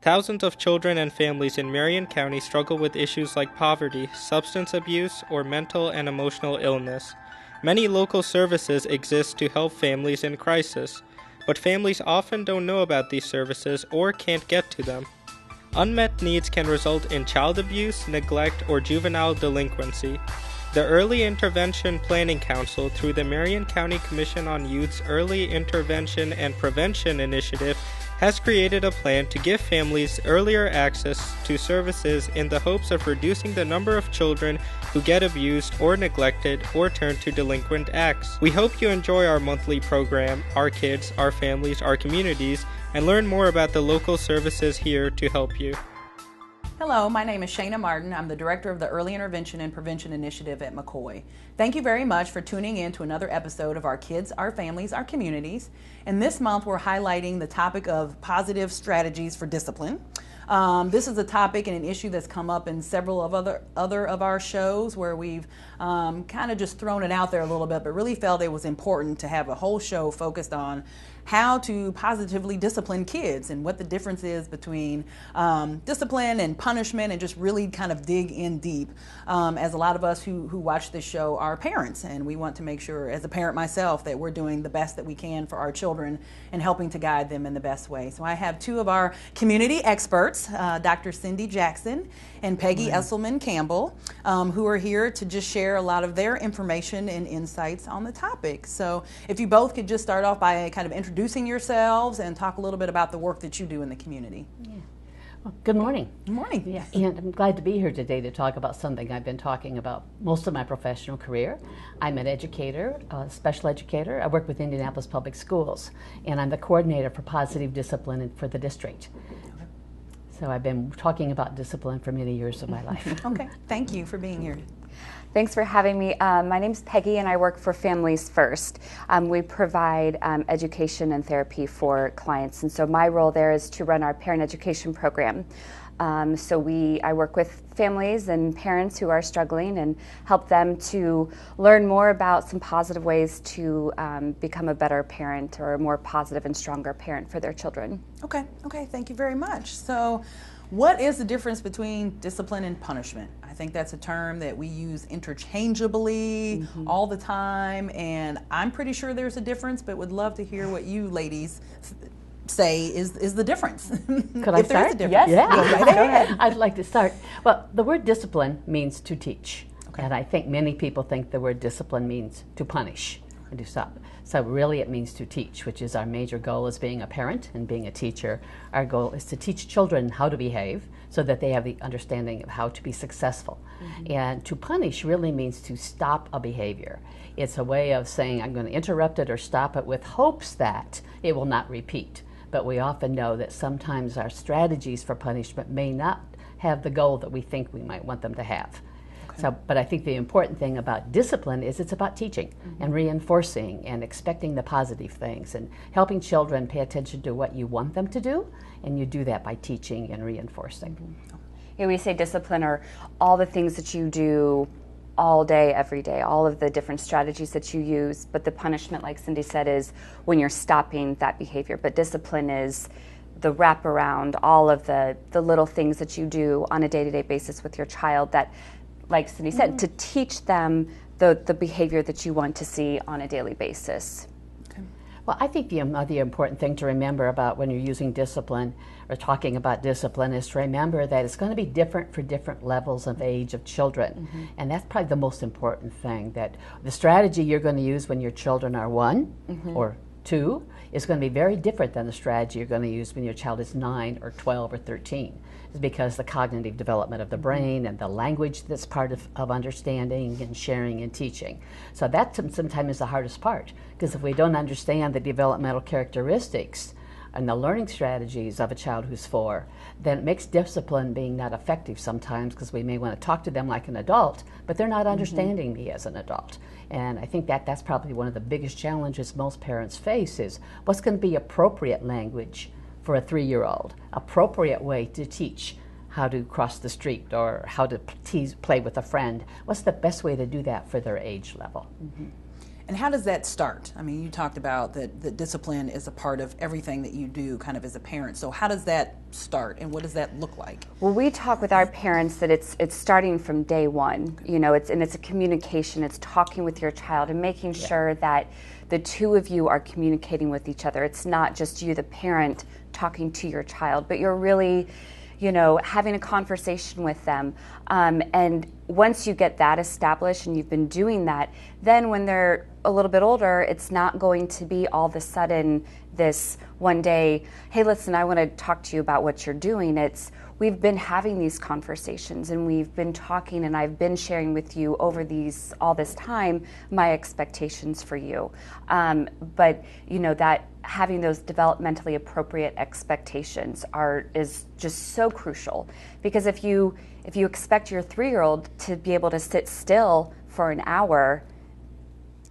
Thousands of children and families in Marion County struggle with issues like poverty, substance abuse, or mental and emotional illness. Many local services exist to help families in crisis, but families often don't know about these services or can't get to them. Unmet needs can result in child abuse, neglect, or juvenile delinquency. The Early Intervention Planning Council, through the Marion County Commission on Youth's Early Intervention and Prevention Initiative, has created a plan to give families earlier access to services in the hopes of reducing the number of children who get abused or neglected or turn to delinquent acts. We hope you enjoy our monthly program, Our Kids, Our Families, Our Communities, and learn more about the local services here to help you. Hello, my name is Shana Martin. I'm the Director of the Early Intervention and Prevention Initiative at McCoy. Thank you very much for tuning in to another episode of Our Kids, Our Families, Our Communities. And this month we're highlighting the topic of positive strategies for discipline. This is a topic and an issue that's come up in several of other of our shows where we've kind of just thrown it out there a little bit, but really felt it was important to have a whole show focused on how to positively discipline kids and what the difference is between discipline and punishment, and just really kind of dig in deep. As a lot of us who watch this show are parents, and we want to make sure, as a parent myself, that we're doing the best that we can for our children and helping to guide them in the best way. So I have two of our community experts, Dr. Cindy Jackson and Peggy Esselman Campbell, who are here to just share a lot of their information and insights on the topic. So if you both could just start off by kind of introducing yourselves and talk a little bit about the work that you do in the community. Yeah. Well, good morning. Good morning. Yeah, and I'm glad to be here today to talk about something I've been talking about most of my professional career. I'm an educator, a special educator. I work with Indianapolis Public Schools, and I'm the coordinator for positive discipline for the district. So I've been talking about discipline for many years of my life. Okay, thank you for being here. Thanks for having me. My name's Peggy and I work for Families First. We provide education and therapy for clients, and so my role there is to run our parent education program. I work with families and parents who are struggling and help them to learn more about some positive ways to become a better parent or a more positive and stronger parent for their children. Okay, thank you very much. So what is the difference between discipline and punishment? I think that's a term that we use interchangeably all the time, and I'm pretty sure there's a difference, but would love to hear what you ladies say is the difference. Could I if start? there is a difference. Yes. Yeah. Go right ahead. I'd like to start. Well, the word discipline means to teach. Okay. And I think many people think the word discipline means to punish and to stop. So really it means to teach, which is our major goal as being a parent and being a teacher. Our goal is to teach children how to behave so that they have the understanding of how to be successful. And to punish really means to stop a behavior. It's a way of saying I'm going to interrupt it or stop it with hopes that it will not repeat. But we often know that sometimes our strategies for punishment may not have the goal that we think we might want them to have. So, but I think the important thing about discipline is it's about teaching and reinforcing and expecting the positive things and helping children pay attention to what you want them to do, and you do that by teaching and reinforcing. Yeah, we say discipline are all the things that you do all day, every day, all of the different strategies that you use, but the punishment, like Cindy said, is when you're stopping that behavior. But discipline is the wraparound, all of the little things that you do on a day-to-day basis with your child that, like Cindy said, to teach them the behavior that you want to see on a daily basis. Well, I think the other important thing to remember about when you're using discipline or talking about discipline is to remember that it's going to be different for different levels of age of children. And that's probably the most important thing, that the strategy you're going to use when your children are 1 or 2 is going to be very different than the strategy you're going to use when your child is 9 or 12 or 13. It's because the cognitive development of the brain and the language that's part of understanding and sharing and teaching. So that sometimes is the hardest part, because if we don't understand the developmental characteristics and the learning strategies of a child who's 4, then it makes discipline being not effective sometimes, because we may want to talk to them like an adult, but they're not understanding me as an adult. And I think that's probably one of the biggest challenges most parents face is what's going to be appropriate language for a 3-year-old, appropriate way to teach how to cross the street or how to play with a friend. What's the best way to do that for their age level? And how does that start? I mean, you talked about that discipline is a part of everything that you do kind of as a parent. So how does that start and what does that look like? Well, we talk with our parents that it's starting from day one. You know, it's a communication. It's talking with your child and making sure that the two of you are communicating with each other. It's not just you, the parent, talking to your child, but you're really, you know, having a conversation with them. And once you get that established and you've been doing that, then when they're a little bit older, it's not going to be all of a sudden this one day, hey, listen, I want to talk to you about what you're doing. It's we've been having these conversations and we've been talking and I've been sharing with you over all this time my expectations for you. But you know that having those developmentally appropriate expectations is just so crucial, because if you expect your 3-year-old to be able to sit still for an hour,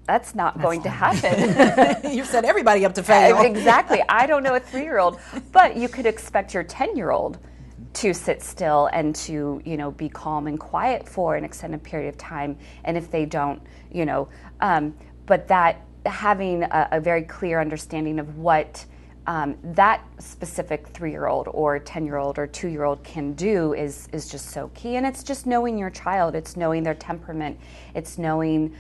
that's not going to happen. You've set everybody up to fail. Exactly. I don't know a 3-year-old, but you could expect your 10-year-old to sit still and to, you know, be calm and quiet for an extended period of time. And if they don't, you know, but that having a very clear understanding of what that specific 3-year-old or 10-year-old or 2-year-old can do is just so key. And it's just knowing your child. It's knowing their temperament. It's knowing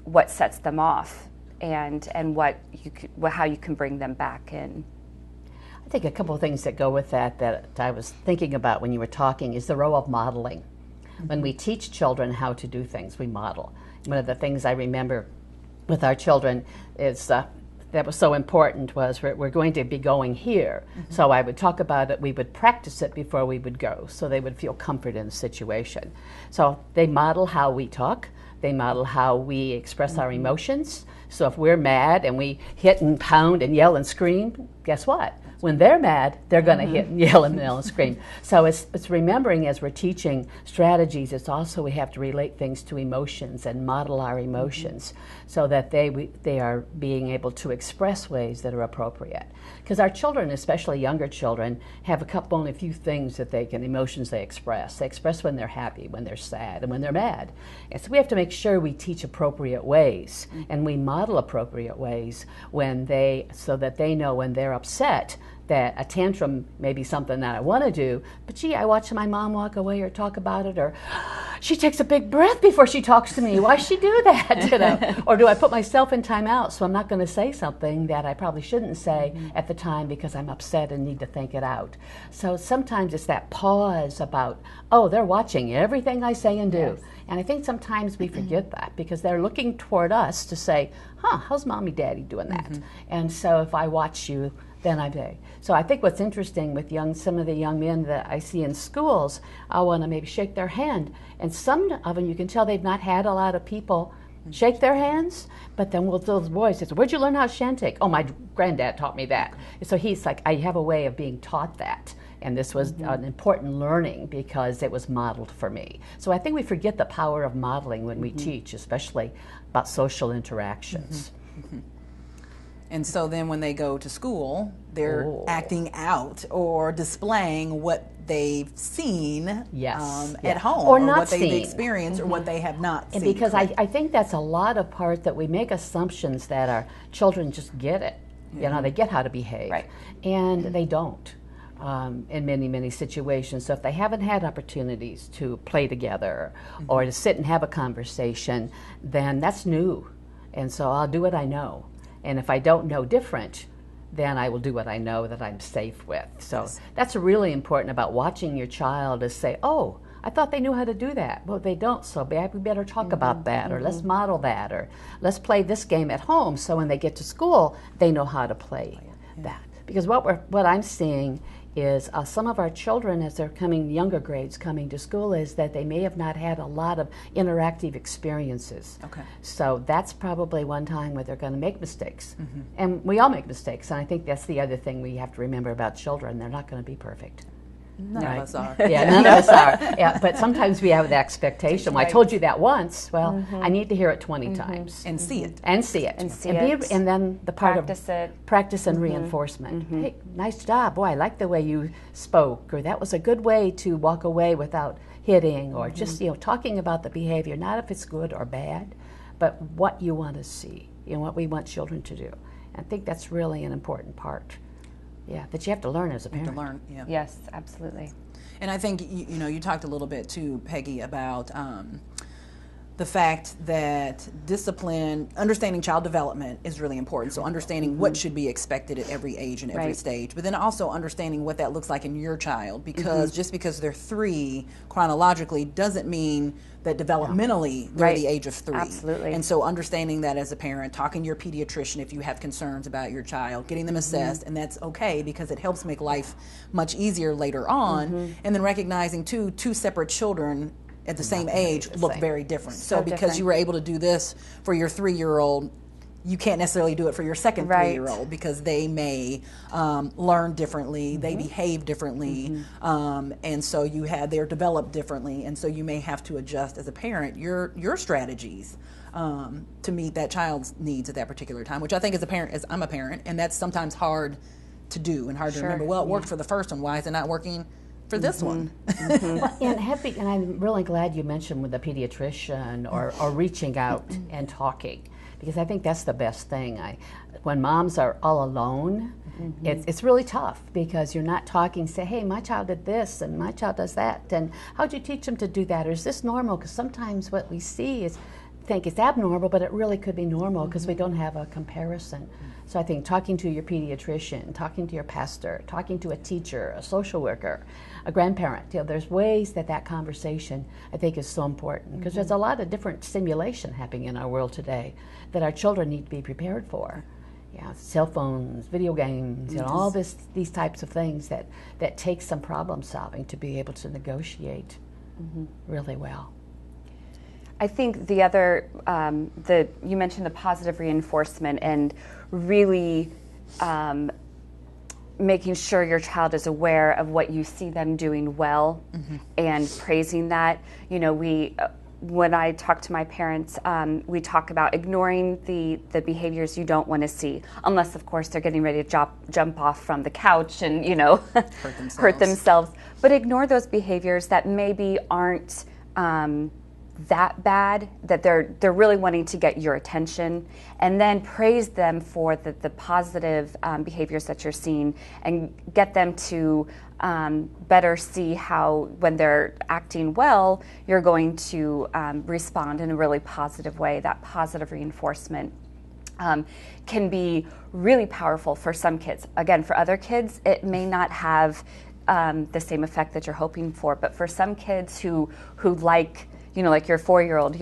what sets them off and how you can bring them back in. I think a couple of things that go with that I was thinking about when you were talking is the role of modeling. Mm-hmm. When we teach children how to do things, we model. One of the things I remember with our children is that was so important was we're going to be going here. Mm-hmm. So I would talk about it, we would practice it before we would go so they would feel comfort in the situation. So they model how we talk, they model how we express our emotions. So if we're mad and we hit and pound and yell and scream, guess what? When they're mad, they're going to hit and yell and scream. So it's remembering as we're teaching strategies, it's also we have to relate things to emotions and model our emotions so that they are being able to express ways that are appropriate. Because our children, especially younger children, have only a few things that emotions they express. They express when they're happy, when they're sad, and when they're mad. And so we have to make sure we teach appropriate ways and we model appropriate ways so that they know when they're upset that a tantrum may be something that I want to do, but gee, I watch my mom walk away or talk about it, or she takes a big breath before she talks to me. Why she do that? You know? Or do I put myself in timeout so I'm not going to say something that I probably shouldn't say at the time because I'm upset and need to think it out. So sometimes it's that pause about, oh, they're watching everything I say and do. Yes. And I think sometimes we forget that because they're looking toward us to say, how's mommy, daddy doing that? Mm-hmm. And so if I watch you, then I do. So I think what's interesting with some of the young men that I see in schools, I want to maybe shake their hand. And some of them, you can tell they've not had a lot of people shake their hands, but then those boys say, where'd you learn how to handshake? Oh, my granddad taught me that. So he's like, I have a way of being taught that. And this was an important learning because it was modeled for me. So I think we forget the power of modeling when we teach, especially about social interactions. And so then when they go to school, they're acting out or displaying what they've seen at home, or not what they've experienced, or what they have not and seen. Because I think that's a lot of part that we make assumptions that our children just get it. You know, they get how to behave. Right. And they don't. In many, many situations. So if they haven't had opportunities to play together or to sit and have a conversation, then that's new. And so I'll do what I know. And if I don't know different, then I will do what I know that I'm safe with. So that's really important about watching your child is say, oh, I thought they knew how to do that. Well, they don't, so we better talk about that, or let's model that, or let's play this game at home so when they get to school, they know how to play that. Because what I'm seeing is some of our children, as they're younger grades coming to school, is that they may have not had a lot of interactive experiences. Okay. So that's probably one time where they're going to make mistakes. And we all make mistakes, and I think that's the other thing we have to remember about children. They're not going to be perfect. None of us are. Yeah, none of us are. Yeah, but sometimes we have the expectation. Well, I told you that once. Well, I need to hear it 20 times. And see it. And see it. And then the part practice of practice and reinforcement. Hey, nice job. Boy, I like the way you spoke. Or that was a good way to walk away without hitting. Or just, talking about the behavior, not if it's good or bad, but what you want to see, what we want children to do. And I think that's really an important part. Yeah, that you have to learn as a parent. To learn, yeah. Yes, absolutely. And I think, you talked a little bit too, Peggy, about the fact that discipline, understanding child development is really important. So understanding what should be expected at every age and every stage, but then also understanding what that looks like in your child, because just because they're 3 chronologically doesn't mean that developmentally they're the age of 3. Absolutely. And so understanding that as a parent, talking to your pediatrician if you have concerns about your child, getting them assessed, and that's okay because it helps make life much easier later on. And then recognizing two separate children at the same age look very different. So because you were able to do this for your 3-year-old, you can't necessarily do it for your second 3-year-old because they may learn differently, they behave differently, and so they're developed differently, and so you may have to adjust as a parent your strategies to meet that child's needs at that particular time, which I think as I'm a parent, and that's sometimes hard to do and hard to remember. Well, it worked for the first one, why is it not working for this one? Well, and I'm really glad you mentioned with the pediatrician or reaching out and talking, because I think that's the best thing. When moms are all alone, it's really tough because you're not talking, say, hey, my child did this and my child does that, and how'd you teach them to do that, or is this normal? Because sometimes what we see is think it's abnormal, but it really could be normal because we don't have a comparison. So I think talking to your pediatrician, talking to your pastor, talking to a teacher, a social worker, a grandparent, there's ways that conversation I think is so important, because there's a lot of different stimulation happening in our world today that our children need to be prepared for. Yeah, cell phones, video games, all these types of things that take some problem solving to be able to negotiate really well. I think the other, you mentioned the positive reinforcement and really making sure your child is aware of what you see them doing well and praising that. When I talk to my parents, we talk about ignoring the behaviors you don't want to see, unless, of course, they're getting ready to jump off from the couch and, hurt themselves. But ignore those behaviors that maybe aren't that bad, that they're really wanting to get your attention, and then praise them for the positive behaviors that you're seeing, and get them to better see how, when they're acting well, you're going to respond in a really positive way. That positive reinforcement can be really powerful for some kids. Again, for other kids, it may not have the same effect that you're hoping for, but for some kids who like, like your 4-year-old,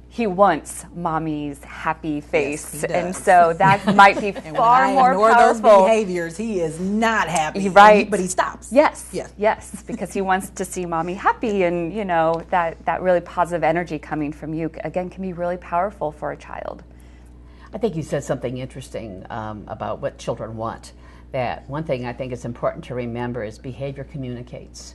he wants mommy's happy face, yes, and so that might be far more ignore powerful. Those behaviors, he is not happy, right? But he stops. Yes, because he wants to see mommy happy, and that really positive energy coming from you again can be really powerful for a child. I think you said something interesting about what children want. That one thing I think is important to remember is behavior communicates,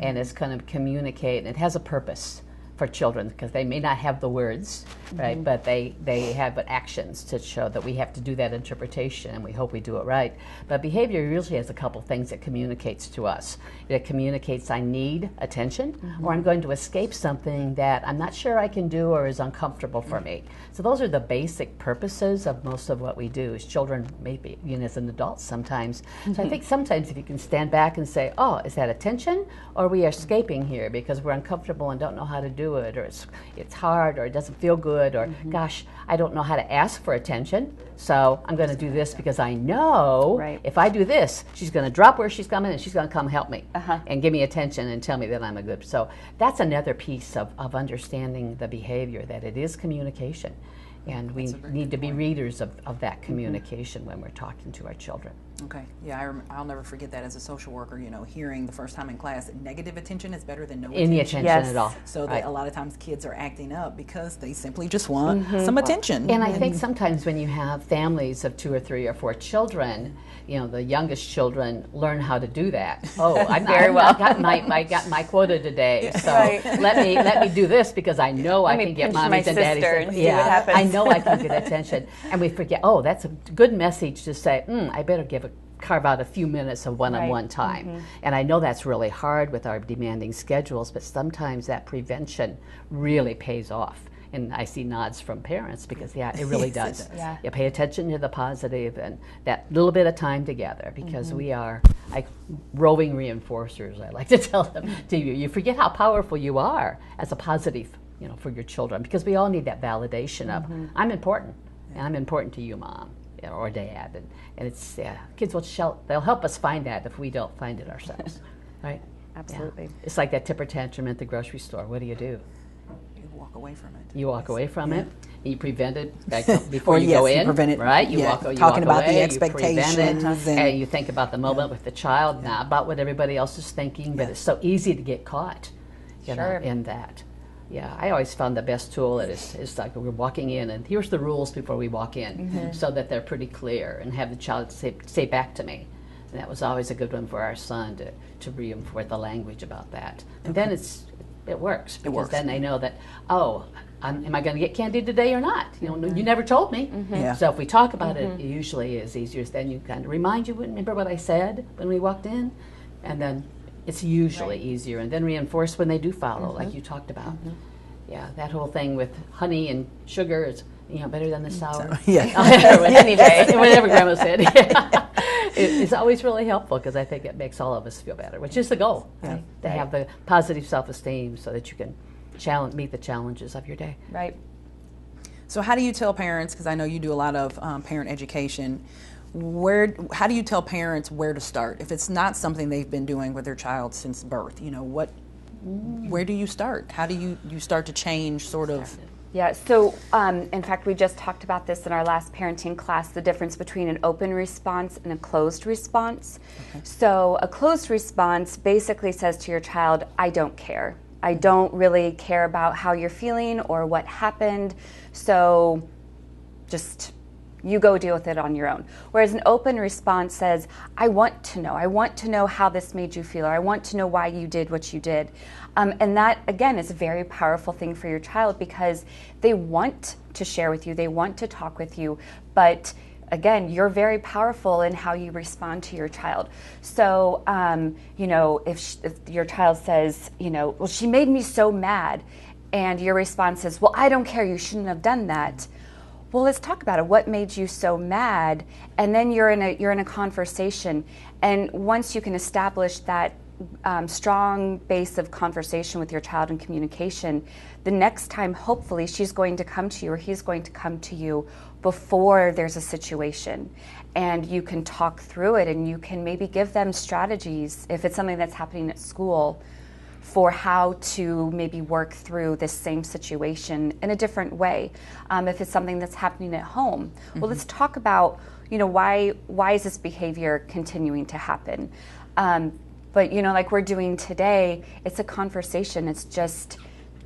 and it's kind of communicate, and it has a purpose for children, because they may not have the words, right? But they have actions to show that we have to do that interpretation, and we hope we do it right. But behavior usually has a couple things it communicates to us. It communicates I need attention, or I'm going to escape something that I'm not sure I can do or is uncomfortable for me. So those are the basic purposes of most of what we do as children, maybe even as an adult sometimes. So I think sometimes if you can stand back and say, oh, is that attention, or we are escaping here because we're uncomfortable and don't know how to do it, or it's hard, or it doesn't feel good, or gosh, I don't know how to ask for attention, so I'm going to do this because I know if I do this, she's going to drop where she's coming and she's going to come help me and give me attention and tell me that I'm a good. So that's another piece of understanding the behavior, that it is communication, and we need to be readers of that communication when we're talking to our children. Okay. Yeah, I'll never forget that as a social worker, hearing the first time in class that negative attention is better than no attention. Any attention at all. So that a lot of times kids are acting up because they simply just want some attention. And I think sometimes when you have families of 2 or 3 or 4 children, the youngest children learn how to do that. Oh, I got my quota today, so let me do this because I know I can get mommy's and daddy's attention. I know I can get attention. And we forget, oh, that's a good message to say, I better carve out a few minutes of one-on-one time. And I know that's really hard with our demanding schedules, but sometimes that prevention really pays off. And I see nods from parents because, yeah, it really Yes, does. it does. Yeah. You pay attention to the positive and that little bit of time together because we are like roving reinforcers, I like to tell them to you. You forget how powerful you are as a positive, for your children because we all need that validation of, I'm important and I'm important to you, Mom. Or Dad, and it's kids they'll help us find that if we don't find it ourselves, right? Absolutely. Yeah. It's like that temper tantrum at the grocery store. What do? You walk away from it. You walk away from it. And you prevent it back before Or you yes, go you in, prevent it, right? You yeah, walk talking walk about the away, expectations you prevent it, and- and you think about the moment with the child, not about what everybody else is thinking. But it's so easy to get caught, Sure. in that. Yeah, I always found the best tool is like we're walking in, and here's the rules before we walk in, so that they're pretty clear, and have the child say back to me. And that was always a good one for our son to reinforce the language about that. And then it works because then they know that, am I going to get candy today or not? You never told me. Yeah. So if we talk about it, it usually is easier. Then you kind of remind you, remember what I said when we walked in, and then it's usually easier, and then reinforce when they do follow, like you talked about. Yeah, that whole thing with honey and sugar is better than the sour. Yeah. Any day, whatever Grandma said. It's always really helpful because I think it makes all of us feel better, which is the goal, right? To have the positive self-esteem so that you can meet the challenges of your day. Right. So how do you tell parents, because I know you do a lot of parent education, how do you tell parents where to start? If it's not something they've been doing with their child since birth, where do you start? How do you start to change sort of? Yeah, so in fact, we just talked about this in our last parenting class, the difference between an open response and a closed response. Okay. So a closed response basically says to your child, I don't care. I don't really care about how you're feeling or what happened, so just you go deal with it on your own. Whereas an open response says, I want to know. I want to know how this made you feel, or I want to know why you did what you did. And that, again, is a very powerful thing for your child because they want to share with you, they want to talk with you, but again, you're very powerful in how you respond to your child. So, if your child says, well, she made me so mad, and your response is, well, I don't care, you shouldn't have done that. Well, let's talk about it. What made you so mad? And then you're in a conversation. And once you can establish that strong base of conversation with your child and communication, the next time, hopefully, she's going to come to you or he's going to come to you before there's a situation. And you can talk through it, and you can maybe give them strategies if it's something that's happening at school for how to maybe work through this same situation in a different way. If it's something that's happening at home, well, let's talk about, why is this behavior continuing to happen? But like we're doing today, it's a conversation. It's just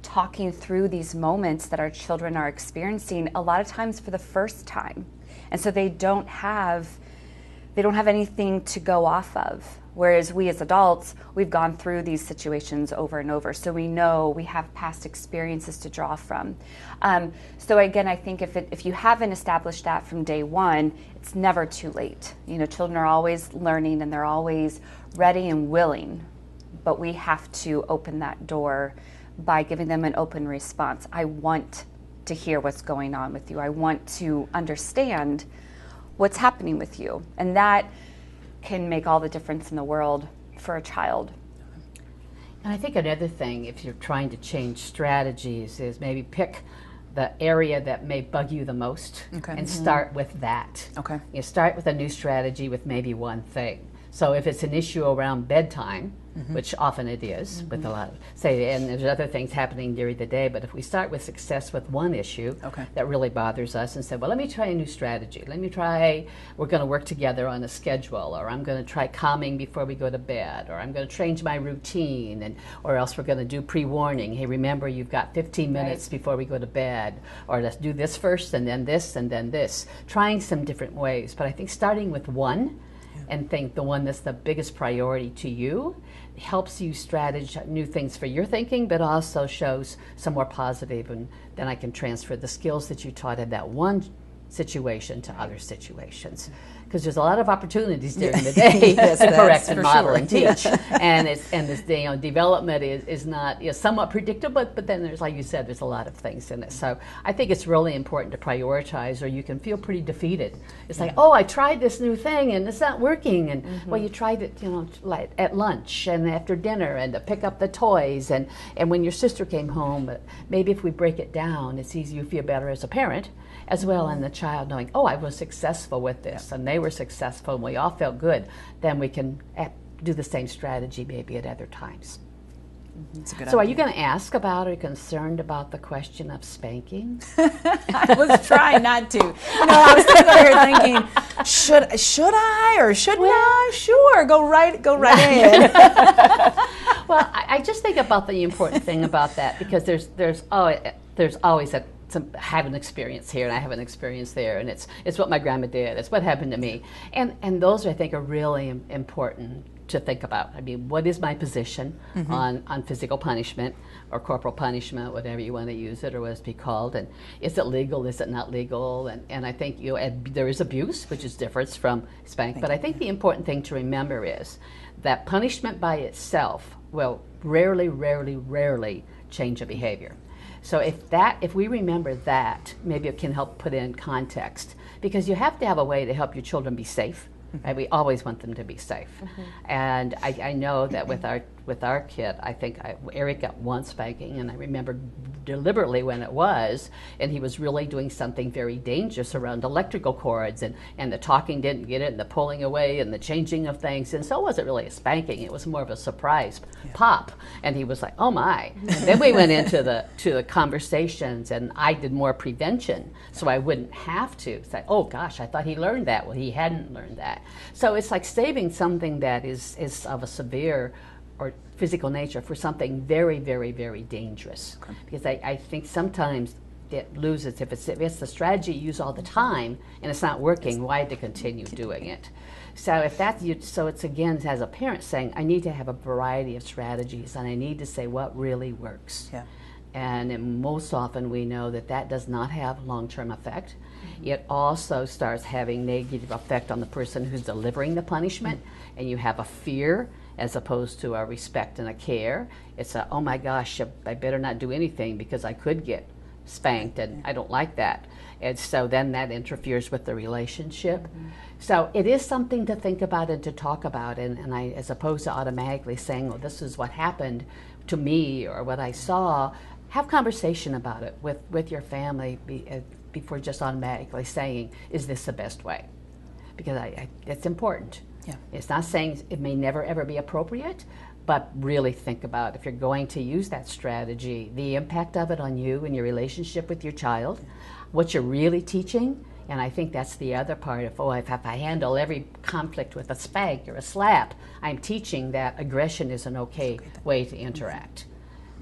talking through these moments that our children are experiencing a lot of times for the first time, and so they don't have anything to go off of. Whereas we as adults, we've gone through these situations over and over, so we know we have past experiences to draw from. So again, I think if you haven't established that from day one, it's never too late. Children are always learning and they're always ready and willing, but we have to open that door by giving them an open response. I want to hear what's going on with you. I want to understand what's happening with you, and that can make all the difference in the world for a child. And I think another thing, if you're trying to change strategies, is maybe pick the area that may bug you the most and start with that. Okay. You start with a new strategy with maybe one thing. So if it's an issue around bedtime, which often it is with a lot of, and there's other things happening during the day, but if we start with success with one issue that really bothers us and say, well, let me try a new strategy. We're going to work together on a schedule, or I'm going to try calming before we go to bed, or I'm going to change my routine, or else we're going to do pre-warning. Hey, remember, you've got 15 minutes before we go to bed, or let's do this first and then this and then this. Trying some different ways, but I think starting with one and think the one that's the biggest priority to you helps you strategize new things for your thinking, but also shows some more positive, and then I can transfer the skills that you taught in that one situation to other situations, because there's a lot of opportunities during the day Yes, to correct and for model sure. and teach, and this development is not somewhat predictable, but then there's, like you said, there's a lot of things in it. So I think it's really important to prioritize, or you can feel pretty defeated. It's like, oh, I tried this new thing and it's not working, and well, you tried it, like at lunch and after dinner, and to pick up the toys, and when your sister came home. But maybe if we break it down, it's easy, you feel better as a parent as well, and the child knowing, oh, I was successful with this, and they were successful, and we all felt good. Then we can do the same strategy maybe at other times. That's a good So are idea. you going to ask about or concerned about the question of spanking? I was trying not to. I was sitting over here thinking, should I or shouldn't I? Sure, go right ahead. Well, I just think about the important thing about that, because there's always have an experience here and I have an experience there, and it's what my grandma did, it's what happened to me, and those I think are really important to think about. I mean, what is my position on physical punishment or corporal punishment, whatever you want to use it or what it's be called, and is it legal, is it not legal, and I think there is abuse, which is different from spank, but I think the important thing to remember is that punishment by itself will rarely change a behavior. So if we remember that, maybe it can help put in context, because you have to have a way to help your children be safe. Right? We always want them to be safe. And I know that with our kid, I think Eric got one spanking, and I remember deliberately when it was, and he was really doing something very dangerous around electrical cords, and the talking didn't get it, and the pulling away, and the changing of things, and so it wasn't really a spanking, it was more of a surprise pop, and he was like, oh my. And then we went into the conversations, and I did more prevention, so I wouldn't have to say, oh gosh, I thought he learned that. Well, he hadn't learned that. So it's like saving something that is of a severe or physical nature for something very dangerous. Because I think sometimes it loses, if it's the strategy you use all the time and it's not working, why to continue doing it? So so it's again, as a parent saying, I need to have a variety of strategies, and I need to say what really works. Yeah. And most often we know that does not have long-term effect. It also starts having negative effect on the person who's delivering the punishment, and you have a fear as opposed to a respect and a care. It's a, oh my gosh, I better not do anything because I could get spanked, and I don't like that. And so then that interferes with the relationship. So it is something to think about and to talk about, and I, as opposed to automatically saying, well, this is what happened to me or what I saw, have conversation about it with your family before just automatically saying, is this the best way? Because it's important. Yeah. It's not saying it may never ever be appropriate, but really think about, if you're going to use that strategy, the impact of it on you and your relationship with your child, what you're really teaching. And I think that's the other part of, if I handle every conflict with a spank or a slap, I'm teaching that aggression is an okay way to interact.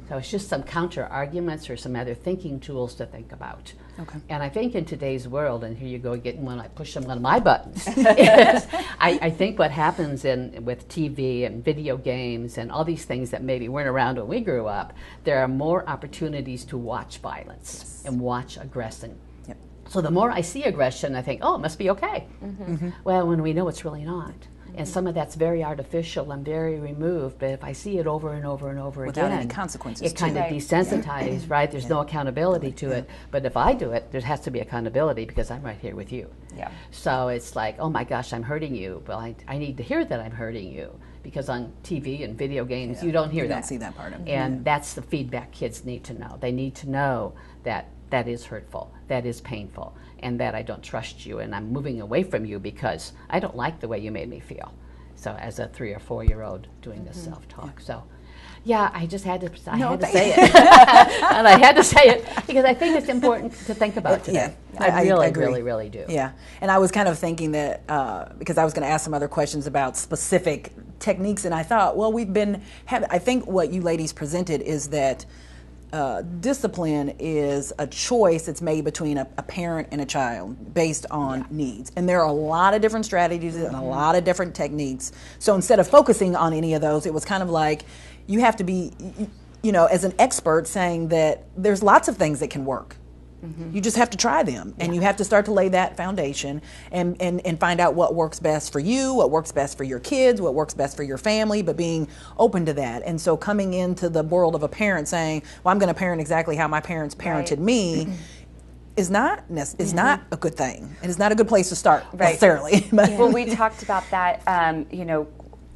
So it's just some counter arguments or some other thinking tools to think about. Okay. And I think in today's world, and here you go getting when I push one of my buttons, is I think what happens with TV and video games and all these things that maybe weren't around when we grew up, there are more opportunities to watch violence and watch aggression. Yep. So the more I see aggression, I think, oh, it must be okay. Well, when we know it's really not. And some of that's very artificial and very removed, but if I see it over and over and over Without again, any consequences it kind of Right. desensitizes, right? There's no accountability to it. But if I do it, there has to be accountability because I'm right here with you. Yeah. So it's like, oh my gosh, I'm hurting you. Well, I need to hear that I'm hurting you, because on TV and video games, you don't hear You that. don't see that part of it. And that's the feedback kids need to know. They need to know that that is hurtful, that is painful, and that I don't trust you, and I'm moving away from you because I don't like the way you made me feel. So as a 3 or 4-year-old doing this self-talk. So yeah, I just had to, I had to say it. And I had to say it because I think it's important to think about today. Yeah, I I really, agree. really do. Yeah, and I was kind of thinking that because I was going to ask some other questions about specific techniques, and I thought, well, I think what you ladies presented is that discipline is a choice that's made between a parent and a child based on needs. And there are a lot of different strategies and a lot of different techniques. So instead of focusing on any of those, it was kind of like you have to be, as an expert saying that there's lots of things that can work. You just have to try them, and you have to start to lay that foundation and find out what works best for you, what works best for your kids, what works best for your family, but being open to that. And so coming into the world of a parent saying, well, I'm going to parent exactly how my parents parented me is not a good thing. And it's not a good place to start necessarily. Well, we talked about that,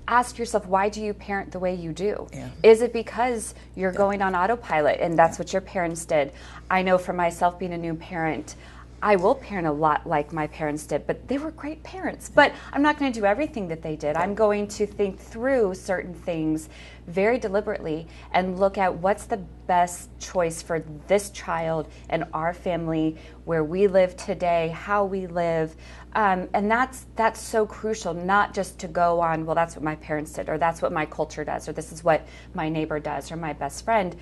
ask yourself, why do you parent the way you do? Is it because you're going on autopilot and that's what your parents did? I know for myself, being a new parent, I will parent a lot like my parents did, but they were great parents. But I'm not going to do everything that they did. I'm going to think through certain things very deliberately and look at what's the best choice for this child and our family, where we live today, how we live. And that's so crucial, not just to go on, well, that's what my parents did, or that's what my culture does, or this is what my neighbor does, or my best friend,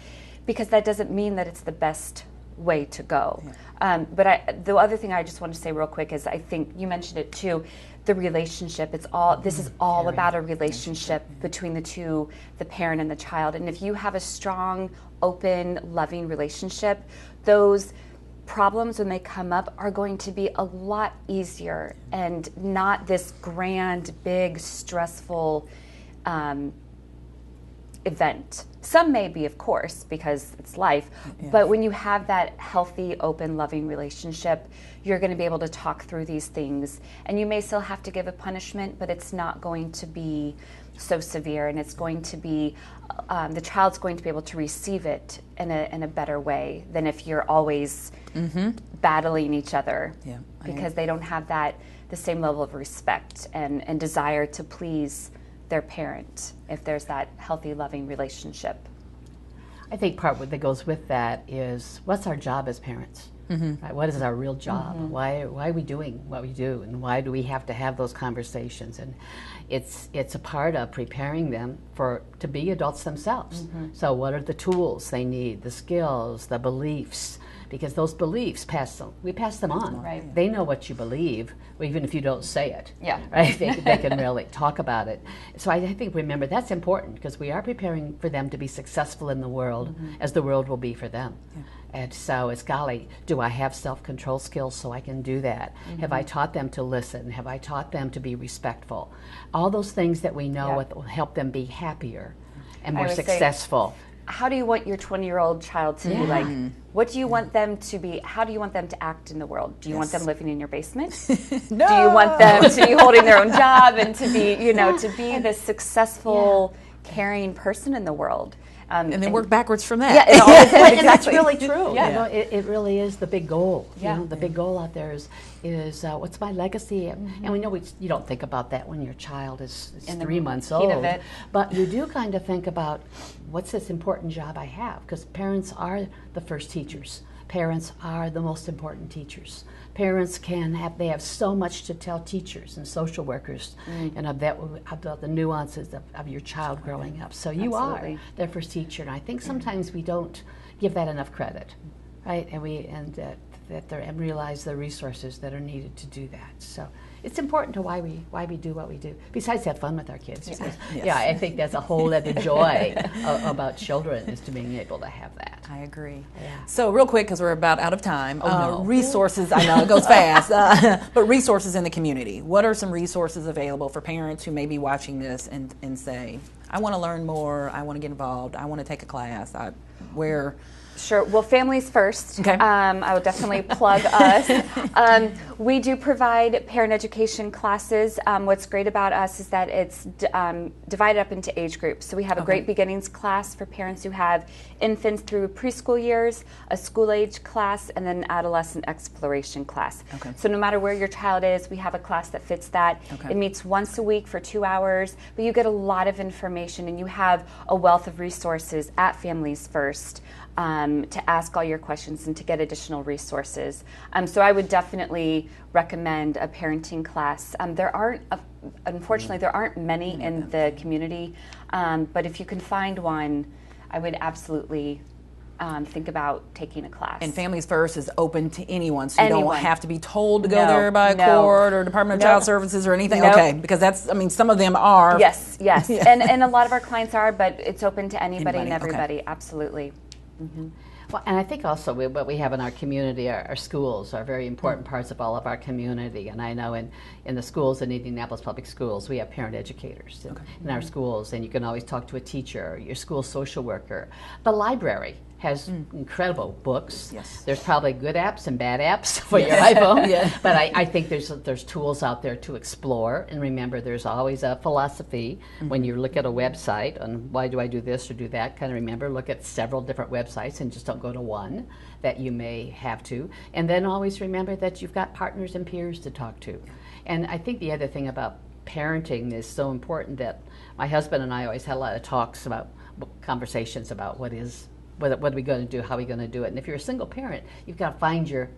because that doesn't mean that it's the best way to go. But the other thing I just want to say real quick is, I think you mentioned it too, the relationship. This is all about a relationship between the parent and the child. And if you have a strong, open, loving relationship, those problems when they come up are going to be a lot easier and not this grand, big, stressful event. Some may be, of course, because it's life, but when you have that healthy, open, loving relationship, you're going to be able to talk through these things. And you may still have to give a punishment, but it's not going to be so severe, and it's going to be, the child's going to be able to receive it in a better way than if you're always battling each other, because they don't have the same level of respect and desire to please their parent if there's that healthy, loving relationship. I think part that goes with that is, what's our job as parents? Right? What is our real job? Why are we doing what we do, and why do we have to have those conversations? And it's a part of preparing them to be adults themselves. So what are the tools they need, the skills, the beliefs? Because those beliefs we pass them on. Right. They know what you believe, even if you don't say it. Yeah. Right. They can really talk about it. So I think, remember, that's important, because we are preparing for them to be successful in the world as the world will be for them. And so it's, golly, do I have self-control skills so I can do that? Have I taught them to listen? Have I taught them to be respectful? All those things that we know will help them be happier and more successful. How do you want your 20-year-old child to be like? What do you want them to be? How do you want them to act in the world? Do you want them living in your basement? No. Do you want them to be holding their own job and to be, to be this successful, caring person in the world? And then work backwards from that. Yeah, it always is, And that's exactly. really true. Yeah. You know, it really is the big goal. Yeah. The big goal out there is what's my legacy? And we know you don't think about that when your child is 3 months heat old. of it. But you do kind of think about, what's this important job I have? Because parents are the first teachers. Parents are the most important teachers. Parents they have so much to tell teachers and social workers and about the nuances of your child growing up. So you Absolutely. are their first teacher, and I think sometimes we don't give that enough credit, right? And realize the resources that are needed to do that. So it's important to why we do what we do. Besides, have fun with our kids. Because, I think that's a whole other joy about children, is to being able to have that. I agree. Yeah. So real quick, because we're about out of time, No. resources, I know it goes fast, but resources in the community. What are some resources available for parents who may be watching this and say, I want to learn more, I want to get involved, I want to take a class, where... Sure. Well, Families First. Okay. I will definitely plug us. We do provide parent education classes. What's great about us is that it's divided up into age groups. So we have a great beginnings class for parents who have infants through preschool years, a school age class, and then an adolescent exploration class. Okay. So no matter where your child is, we have a class that fits that. Okay. It meets once a week for 2 hours, but you get a lot of information, and you have a wealth of resources at Families First. To ask all your questions and to get additional resources. So I would definitely recommend a parenting class. Unfortunately, there aren't many in the community, but if you can find one, I would absolutely think about taking a class. And Families First is open to anyone, so you Anyone. don't have to be told to go No, there by a no. court or Department of No. Child Services or anything. No. Okay, because some of them are. Yes, yes. Yeah. And a lot of our clients are, but it's open to anybody and Anybody, okay. everybody, absolutely. Well, and I think also what we have in our community, our schools are very important parts of all of our community. And I know in the schools in Indianapolis Public Schools, we have parent educators in our schools, and you can always talk to a teacher, or your school social worker. The library has incredible books. Yes. There's probably good apps and bad apps for your iPhone. Yeah. But I think there's tools out there to explore. And remember, there's always a philosophy when you look at a website on why do I do this or do that. Kind of remember, look at several different websites and just don't go to one that you may have to. And then always remember that you've got partners and peers to talk to. And I think the other thing about parenting is so important that my husband and I always had a lot of talks about conversations about what are we going to do, how are we going to do it. And if you're a single parent, you've got to find your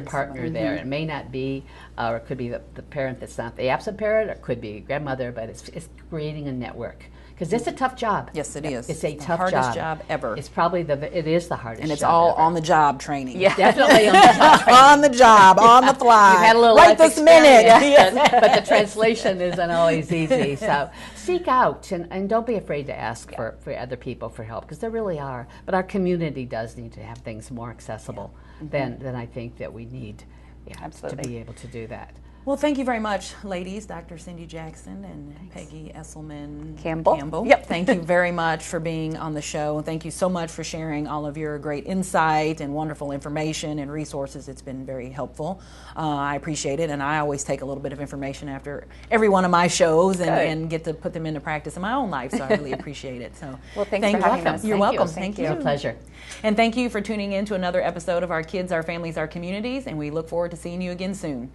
partner there. It may not be, or it could be the parent that's not the absent parent, or it could be grandmother, but it's creating a network. Because it's a tough job. Yes, it is. It's a the tough hardest job ever. It's probably it is the hardest job. And it's all ever. on the job training. Yeah. Definitely on the job training. On the job, on the fly. You've had a little right life this minute. experience, but the translation isn't always easy. So seek out and don't be afraid to ask for other people for help, because there really are. But our community does need to have things more accessible than I think that we need to Absolutely. be able to do that. Well, thank you very much, ladies, Dr. Cindy Jackson and Peggy Esselman Campbell. Yep. Thank you very much for being on the show. And thank you so much for sharing all of your great insight and wonderful information and resources. It's been very helpful. I appreciate it. And I always take a little bit of information after every one of my shows and get to put them into practice in my own life. So I really appreciate it. So Well, thanks for having us. You're Thank you. welcome. Thank Thank It's you. a pleasure. And thank you for tuning in to another episode of Our Kids, Our Families, Our Communities. And we look forward to seeing you again soon.